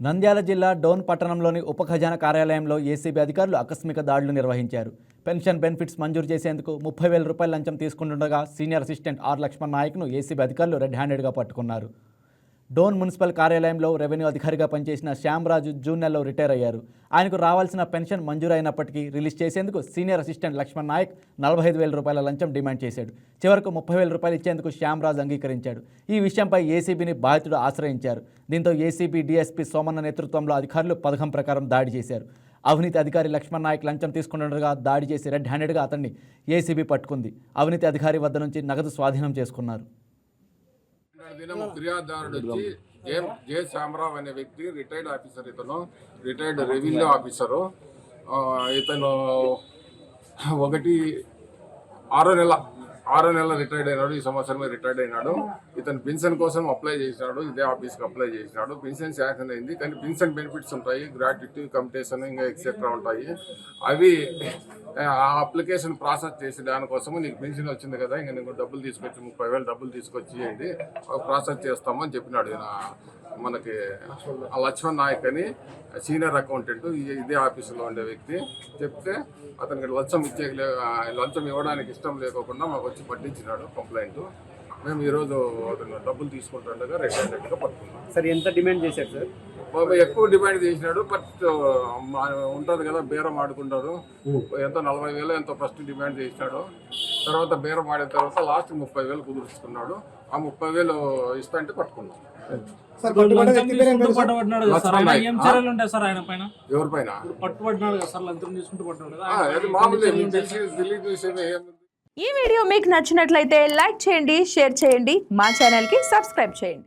నంద్యాల జిల్లా డోన్ పట్టణంలోని ఉప ఖజానా కార్యాలయంలో ఏసీబీ అధికారులు ఆకస్మిక దాడులు నిర్వహించారు. పెన్షన్ బెనిఫిట్స్ మంజూరు చేసేందుకు 30,000 రూపాయల లంచం తీసుకుంటుండగా సీనియర్ అసిస్టెంట్ ఆర్ లక్ష్మణ్ నాయక్ను ఏసీబీ అధికారులు రెడ్ హ్యాండెడ్గా పట్టుకున్నారు. డోన్ మున్సిపల్ కార్యాలయంలో రెవెన్యూ అధికారిగా పనిచేసిన శ్యాంరాజు జూన్ నెలలో రిటైర్ అయ్యారు. ఆయనకు రావాల్సిన పెన్షన్ మంజూరు అయినప్పటికీ రిలీజ్ చేసేందుకు సీనియర్ అసిస్టెంట్ లక్ష్మణ్ నాయక్ 45,000 రూపాయల లంచం డిమాండ్ చేశాడు. చివరకు 30,000 రూపాయలు ఇచ్చేందుకు శ్యాంరాజు అంగీకరించాడు. ఈ విషయంపై ఏసీబీని బాధితుడు ఆశ్రయించారు. దీంతో ఏసీబీ డీఎస్పీ సోమన్న నేతృత్వంలో అధికారులు పథకం ప్రకారం దాడి చేశారు. అవినీతి అధికారి లక్ష్మణ్ నాయక్ లంచం తీసుకుంటుండగా దాడి చేసి రెడ్ హ్యాండెడ్గా అతన్ని ఏసీబీ పట్టుకుంది. అవినీతి అధికారి వద్ద నుంచి నగదు స్వాధీనం చేసుకున్నారు. ఫిర్యాదుదారుడు వచ్చి జే శామరావు అనే వ్యక్తి రిటైర్డ్ ఆఫీసర్. ఇతను రిటైర్డ్ రెవెన్యూ ఆఫీసరు. ఇతను 6 నెలల రిటైర్డ్ అయినాడు. ఈ సంవత్సరమే రిటైర్డ్ అయినాడు. ఇతను పెన్షన్ కోసం అప్లై చేసినాడు. ఇదే ఆఫీస్కి అప్లై చేసినాడు. పెన్షన్ శాంక్షన్ అయింది, కానీ పెన్షన్ బెనిఫిట్స్ ఉంటాయి, గ్రాట్యుటీ, కమిటేషన్, ఇంకా ఎక్సెట్రా ఉంటాయి. అవి ఆ అప్లికేషన్ ప్రాసెస్ చేసి దానికోసము నీకు పెన్షన్ వచ్చింది కదా, ఇంకా నీకు డబ్బులు తీసుకొచ్చి 30,000 డబ్బులు తీసుకొచ్చి ఏంటి ప్రాసెస్ చేస్తామని చెప్పినాడు. మనకి లక్ష్మణ్ నాయక్ అని సీనియర్ అకౌంటెంట్, ఇదే ఆఫీసులో ఉండే వ్యక్తి చెప్తే అతనికి లంచం ఇవ్వడానికి ఇష్టం లేకోకుండా మాకు వచ్చి పట్టించినాడు కంప్లైంట్. మేము ఈరోజు అతను డబ్బులు తీసుకుంటుండగా రెడ్ హ్యాండెడ్గా పట్టుకున్నాం. సార్ ఎంత డిమాండ్ చేశారు సార్? ఎక్కువ డిమాండ్ చేసినాడు. ఫస్ట్ ఉంటుంది కదా, బేరం ఆడుకుంటారు. ఎంతో 40,000 ఎంతో ఫస్ట్ డిమాండ్ చేసినాడు. తర్వాత బేరం ఆడిన తర్వాత లాస్ట్ 30,000 కుదుర్చుకున్నాడు. ఆ 30,000 ఇస్తా అంటే పట్టుకున్నాం. ఎవరి పైన పట్టుబడినాడు కదా సార్, లంచం తీసుకుంటూ పట్టుబడ్డాడు. ఈ వీడియో మీకు నచ్చినట్లయితే లైక్ చేయండి, షేర్ చేయండి, మా ఛానల్కి సబ్స్క్రైబ్ చేయండి.